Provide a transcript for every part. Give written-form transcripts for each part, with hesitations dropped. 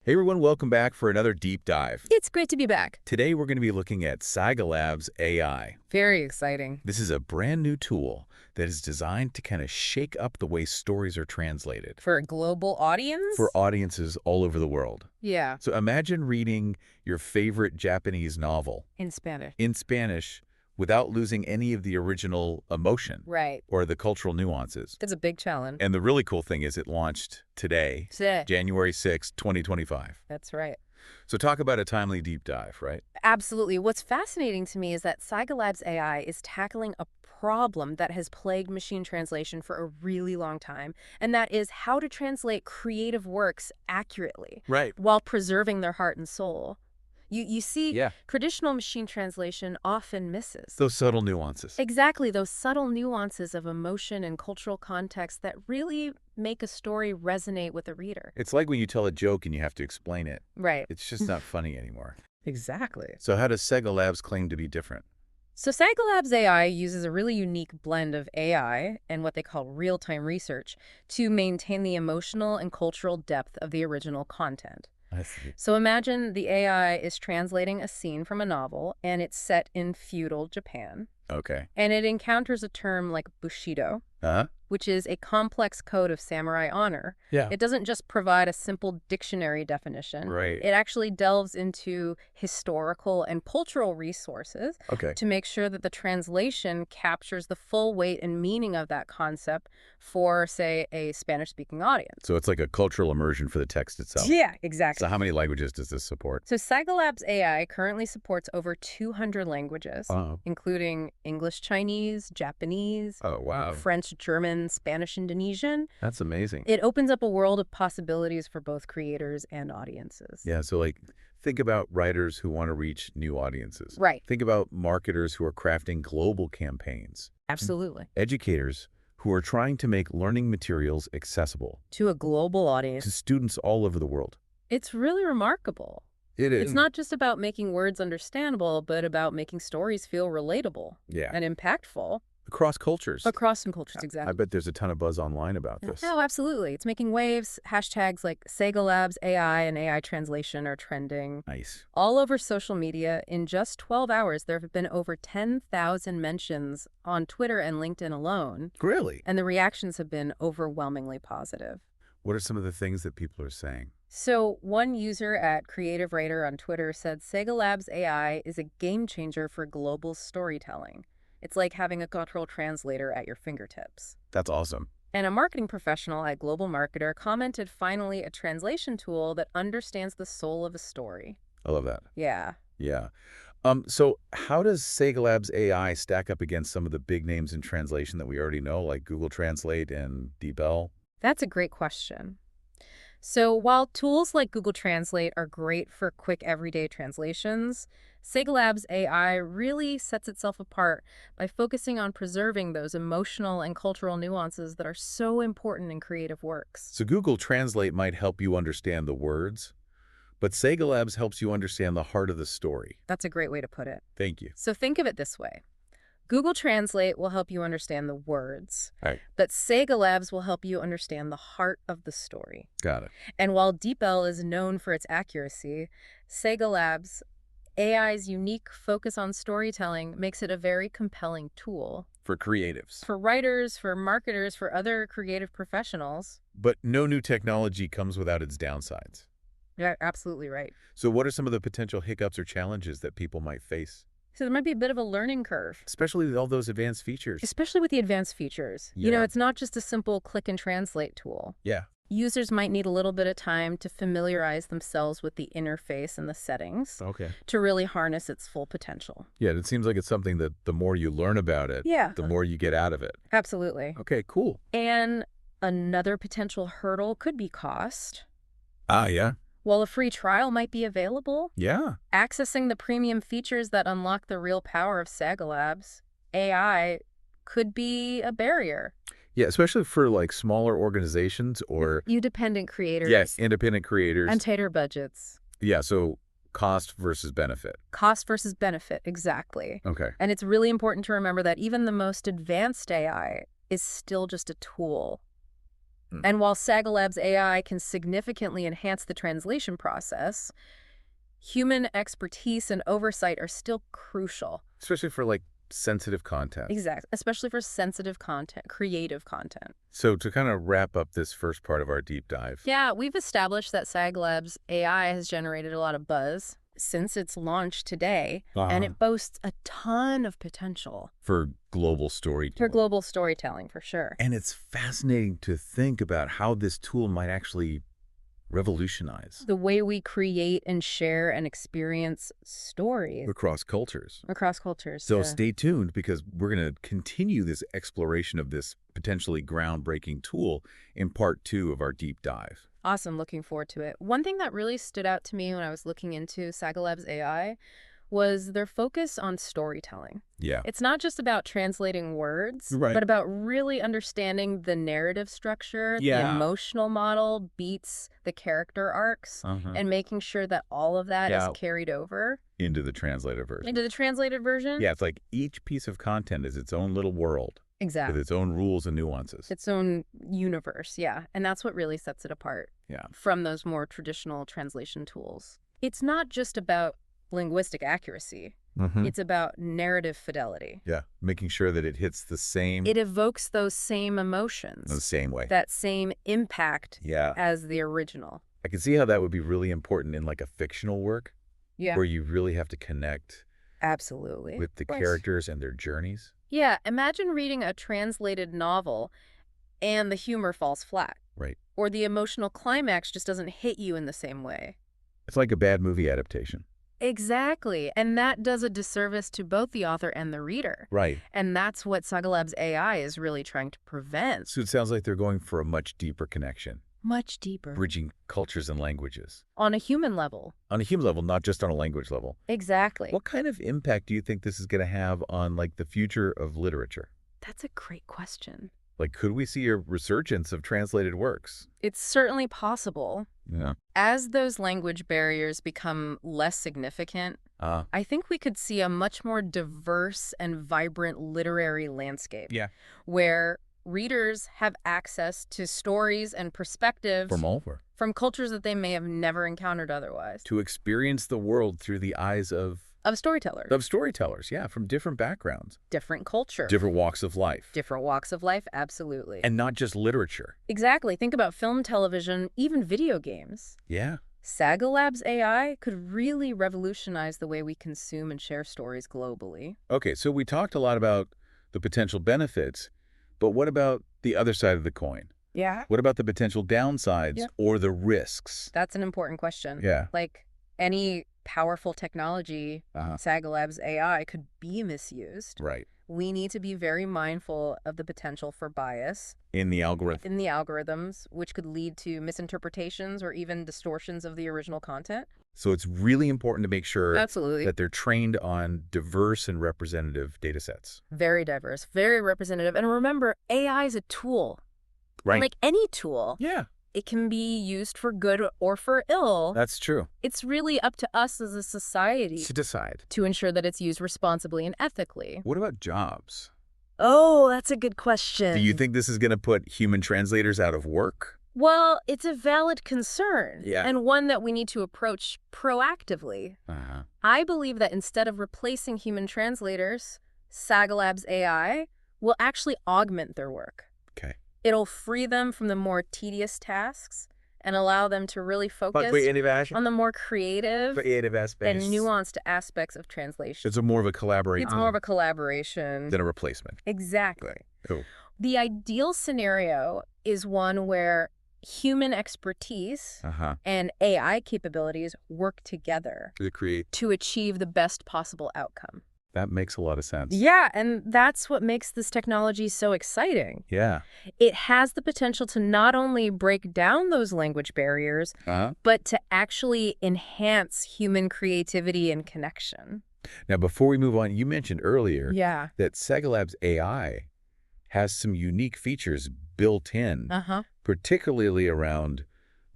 Hey everyone, welcome back for another deep dive. It's great to be back. Today we're going to be looking at SagaLabs AI. Very exciting. This is a brand new tool that is designed to kind of shake up the way stories are translated For a global audience? for audiences all over the world. Yeah. So imagine reading your favorite Japanese novel In Spanish. in Spanish without losing any of the original emotion Right. or the cultural nuances. That's a big challenge. And the really cool thing is it launched today, January 6, 2025. That's right. So talk about a timely deep dive, right? Absolutely. What's fascinating to me is that SagaLabs AI is tackling a problem that has plagued machine translation for a really long time, and that is how to translate creative works accurately Right. while preserving their heart and soul. You see, Yeah. traditional machine translation often misses. Those subtle nuances. Exactly, those subtle nuances of emotion and cultural context that really make a story resonate with a reader. It's like when you tell a joke and you have to explain it. Right. It's just not funny anymore. Exactly. So how does SagaLabs claim to be different? So SagaLabs AI uses a really unique blend of AI and what they call real-time research to maintain the emotional and cultural depth of the original content. I see. So imagine the AI is translating a scene from a novel, and it's set in feudal Japan. Okay. And it encounters a term like Bushido, Uh-huh. which is a complex code of samurai honor. Yeah. It doesn't just provide a simple dictionary definition. Right. It actually delves into historical and cultural resources Okay. to make sure that the translation captures the full weight and meaning of that concept for, say, a Spanish-speaking audience. So it's like a cultural immersion for the text itself. Yeah, exactly. So how many languages does this support? So SagaLabs AI currently supports over 200 languages, Oh. including English, Chinese, Japanese, Oh, wow. French, German, Spanish, Indonesian. That's amazing. It opens up a world of possibilities for both creators and audiences. Yeah, so like think about writers who want to reach new audiences. Right. Think about marketers who are crafting global campaigns. Absolutely. Educators who are trying to make learning materials accessible To a global audience. to students all over the world. It's really remarkable. It is. It's not just about making words understandable, but about making stories feel relatable Yeah. and impactful Across cultures. across some cultures, I exactly. bet there's a ton of buzz online about this. Oh, absolutely. It's making waves. Hashtags like SagaLabs AI and AI translation are trending. Nice. All over social media. In just 12 hours, there have been over 10,000 mentions on Twitter and LinkedIn alone, Really? and the reactions have been overwhelmingly positive. What are some of the things that people are saying? So one user at Creative Writer on Twitter said SagaLabs AI is a game changer for global storytelling. It's like having a cultural translator at your fingertips. That's awesome. And a marketing professional at Global Marketer commented, finally, a translation tool that understands the soul of a story. I love that. Yeah. Yeah. So how does SagaLabs AI stack up against some of the big names in translation that we already know, like Google Translate and DeepL? That's a great question. So while tools like Google Translate are great for quick everyday translations, SagaLabs AI really sets itself apart by focusing on preserving those emotional and cultural nuances that are so important in creative works. So Google Translate might help you understand the words, but SagaLabs helps you understand the heart of the story. That's a great way to put it. Thank you. So think of it this way. Google Translate will help you understand the words, Right. but SagaLabs will help you understand the heart of the story. Got it. And while DeepL is known for its accuracy, SagaLabs AI's unique focus on storytelling makes it a very compelling tool For creatives. for writers, for marketers, for other creative professionals. But no new technology comes without its downsides. Yeah, absolutely right. So what are some of the potential hiccups or challenges that people might face, So there might be a bit of a learning curve, especially with all those advanced features? especially with the advanced features. You know, Yeah. it's not just a simple click and translate tool. Yeah. Users might need a little bit of time to familiarize themselves with the interface and the settings Okay. to really harness its full potential. Yeah, it seems like it's something that the more you learn about it, Yeah, the more you get out of it. absolutely. Okay, cool. And another potential hurdle could be cost. Ah, yeah. While a free trial might be available, Yeah. accessing the premium features that unlock the real power of SagaLabs AI could be a barrier. Yeah, especially for like smaller organizations or You dependent creators. yes, independent creators. And tighter budgets. Yeah, so cost versus benefit. Cost versus benefit, exactly. Okay. And it's really important to remember that even the most advanced AI is still just a tool. And while SagaLabs AI can significantly enhance the translation process, human expertise and oversight are still crucial. Especially for, like, sensitive content. Exactly, especially for sensitive content, creative content. So to kind of wrap up this first part of our deep dive. Yeah, we've established that SagaLabs AI has generated a lot of buzz since its launch today, and it boasts a ton of potential For global for storytelling. global storytelling, for sure. And it's fascinating to think about how this tool might actually revolutionize The way we create and share and experience stories across cultures. across cultures. So stay tuned, because we're going to continue this exploration of this potentially groundbreaking tool in part 2 of our deep dive. Awesome, looking forward to it. One thing that really stood out to me when I was looking into SagaLabs AI was their focus on storytelling. Yeah. It's not just about translating words, Right. but about really understanding the narrative structure, the Yeah. emotional model, beats, the character arcs, and making sure that all of that is carried over Into the translated version. into the translated version. Yeah, it's like each piece of content is its own little world with Exactly. its own rules and nuances. Its own universe, yeah. And that's what really sets it apart Yeah. from those more traditional translation tools. It's not just about linguistic accuracy. It's about narrative fidelity. Yeah, making sure that it hits the same It evokes those same emotions, the same way. that same impact Yeah. as the original. I can see how that would be really important in, like, a fictional work Yeah, where you really have to connect absolutely. with the Right. characters and their journeys. Yeah, imagine reading a translated novel and the humor falls flat, Right. or the emotional climax just doesn't hit you in the same way. It's like a bad movie adaptation. Exactly. And that does a disservice to both the author and the reader. Right. And that's what SagaLabs AI is really trying to prevent. So it sounds like they're going for a much deeper connection, Much deeper. bridging cultures and languages. On a human level. On a human level, not just on a language level. Exactly. What kind of impact do you think this is going to have on, like, the future of literature? That's a great question. Like, could we see a resurgence of translated works? It's certainly possible. Yeah. As those language barriers become less significant, I think we could see a much more diverse and vibrant literary landscape. Yeah. Where readers have access to stories and perspectives From all over. from cultures that they may have never encountered otherwise. To experience the world through the eyes of Storytellers. yeah, from different backgrounds, Different culture. different walks of life, Different walks of life, absolutely. and not just literature. Exactly. Think about film, television, even video games. Yeah. SagaLabs AI could really revolutionize the way we consume and share stories globally. Okay, so we talked a lot about the potential benefits, but what about the other side of the coin? Yeah. What about the potential downsides or the risks? That's an important question. Yeah. Like any powerful technology, SagaLabs AI could be misused. Right. We need to be very mindful of the potential for bias In the algorithm. in the algorithms, which could lead to misinterpretations or even distortions of the original content. So it's really important to make sure Absolutely. that they're trained on diverse and representative data sets. Very diverse, very representative. And remember, AI is a tool. Right. Like any tool. Yeah, It can be used for good or for ill. that's true. It's really up to us as a society To decide. to ensure that it's used responsibly and ethically. What about jobs? Oh, that's a good question. Do you think this is going to put human translators out of work? Well, it's a valid concern. Yeah. And one that we need to approach proactively. I believe that instead of replacing human translators, SagaLabs AI will actually augment their work. Okay. It'll free them from the more tedious tasks and allow them to really focus on the more creative and nuanced aspects of translation. It's more of a collaboration It's more of a collaboration. than a replacement. Exactly. Cool. The ideal scenario is one where human expertise and AI capabilities work together To create. to achieve the best possible outcome. That makes a lot of sense. Yeah, and that's what makes this technology so exciting. Yeah. It has the potential to not only break down those language barriers, but to actually enhance human creativity and connection. Now, before we move on, you mentioned earlier Yeah. that SagaLabs AI has some unique features built in, particularly around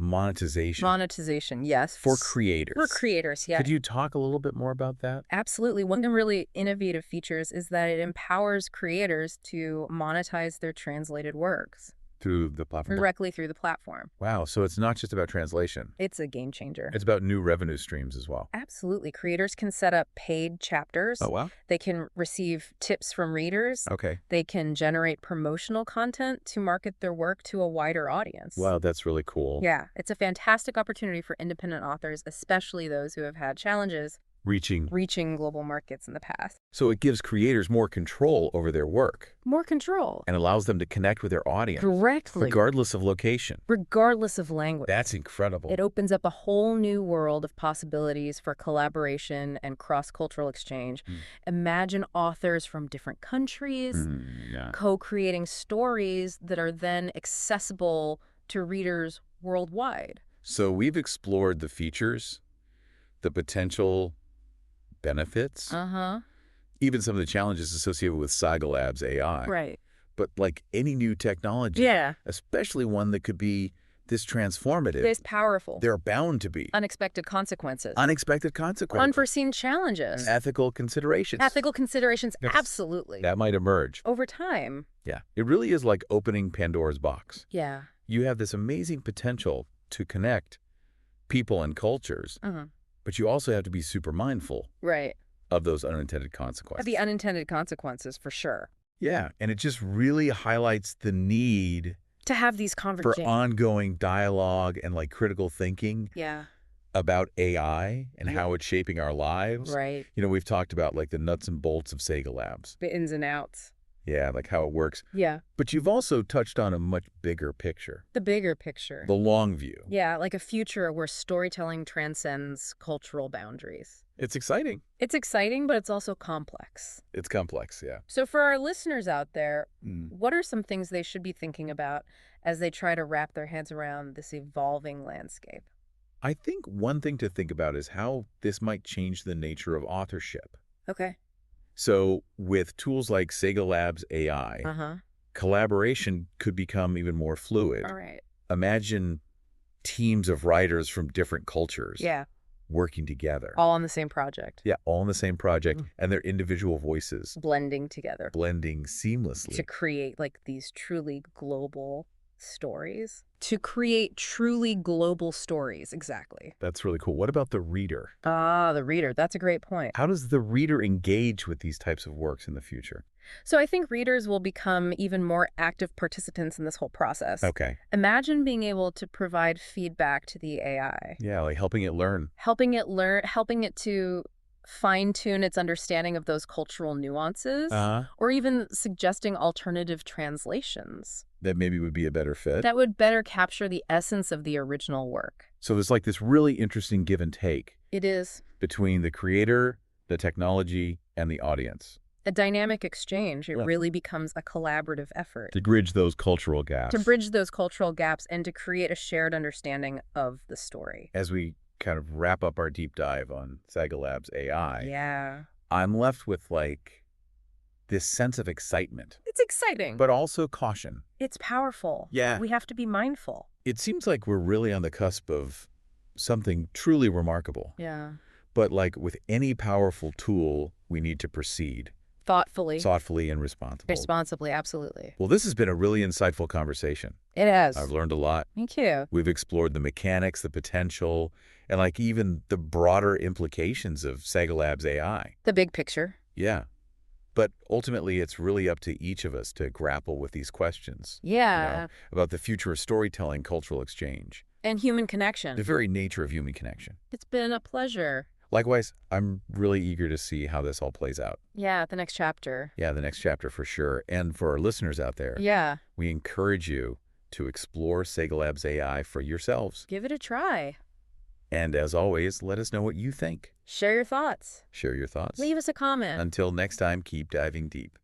monetization Monetization, yes. for creators. For creators, yeah. Could you talk a little bit more about that? Absolutely. One of the really innovative features is that it empowers creators to monetize their translated works. through the platform. directly through the platform. Wow, so it's not just about translation. It's a game changer. It's about new revenue streams as well. Absolutely. Creators can set up paid chapters. Oh, wow. They can receive tips from readers. Okay. They can generate promotional content to market their work to a wider audience. Wow, that's really cool. Yeah, it's a fantastic opportunity for independent authors, especially those who have had challenges reaching global markets in the past. So it gives creators more control over their work More control. and allows them to connect with their audience Directly. regardless of location. Regardless of language. That's incredible. It opens up a whole new world of possibilities for collaboration and cross-cultural exchange. Imagine authors from different countries Yeah. co-creating stories that are then accessible to readers worldwide. So we've explored the features, the potential benefits, even some of the challenges associated with SagaLabs AI. Right. But like any new technology, Yeah. especially one that could be this transformative, This powerful. they're bound to be Unexpected consequences. unexpected consequences, Unforeseen challenges. ethical considerations. Ethical considerations. Yes. Absolutely. That might emerge. Over time. Yeah. It really is like opening Pandora's box. Yeah. You have this amazing potential to connect people and cultures, but you also have to be super mindful Right. of those unintended consequences. The unintended consequences, for sure. Yeah, and it just really highlights the need To have these for conversations. ongoing dialogue and like critical thinking Yeah. about AI and how it's shaping our lives. Right. You know, we've talked about like the nuts and bolts of SagaLabs. The ins and outs. Yeah, like how it works. Yeah. But you've also touched on a much bigger picture, The bigger picture. the long view. Yeah, like a future where storytelling transcends cultural boundaries. It's exciting. It's exciting, but it's also complex. It's complex, yeah. So for our listeners out there, what are some things they should be thinking about as they try to wrap their heads around this evolving landscape? I think one thing to think about is how this might change the nature of authorship. Okay. So with tools like SagaLabs AI, collaboration could become even more fluid. All right. Imagine teams of writers from different cultures Yeah. working together. All on the same project. Yeah, all in the same project and their individual voices Blending together blending seamlessly. to create like these truly global stories. To create truly global stories, exactly. That's really cool. What about the reader? Ah, the reader. That's a great point. How does the reader engage with these types of works in the future? So I think readers will become even more active participants in this whole process. Okay. Imagine being able to provide feedback to the AI. Yeah, like helping it learn. Helping it to fine-tune its understanding of those cultural nuances, or even suggesting alternative translations That maybe would be a better fit. that would better capture the essence of the original work. So there's like this really interesting give and take It is between the creator, the technology, and the audience a dynamic exchange. It Yeah. really becomes a collaborative effort to bridge those cultural gaps. to bridge those cultural gaps and to create a shared understanding of the story. As we kind of wrap up our deep dive on SagaLabs AI, Yeah. I'm left with like this sense of excitement, It's exciting. but also caution. It's powerful. Yeah. We have to be mindful. It seems like we're really on the cusp of something truly remarkable. Yeah. But like with any powerful tool, we need to proceed thoughtfully and Responsibly, absolutely. Well, this has been a really insightful conversation. It has. I've learned a lot. Thank you. We've explored the mechanics, the potential, and like even the broader implications of SagaLabs AI. The big picture. Yeah. But ultimately, it's really up to each of us to grapple with these questions. Yeah. About the future of storytelling, cultural exchange, And human connection. the very nature of human connection. It's been a pleasure. Likewise, I'm really eager to see how this all plays out. Yeah, the next chapter. Yeah, the next chapter for sure. And for our listeners out there, Yeah. we encourage you to explore SagaLabs AI for yourselves. Give it a try. And as always, let us know what you think. Share your thoughts. Share your thoughts. Leave us a comment. Until next time, keep diving deep.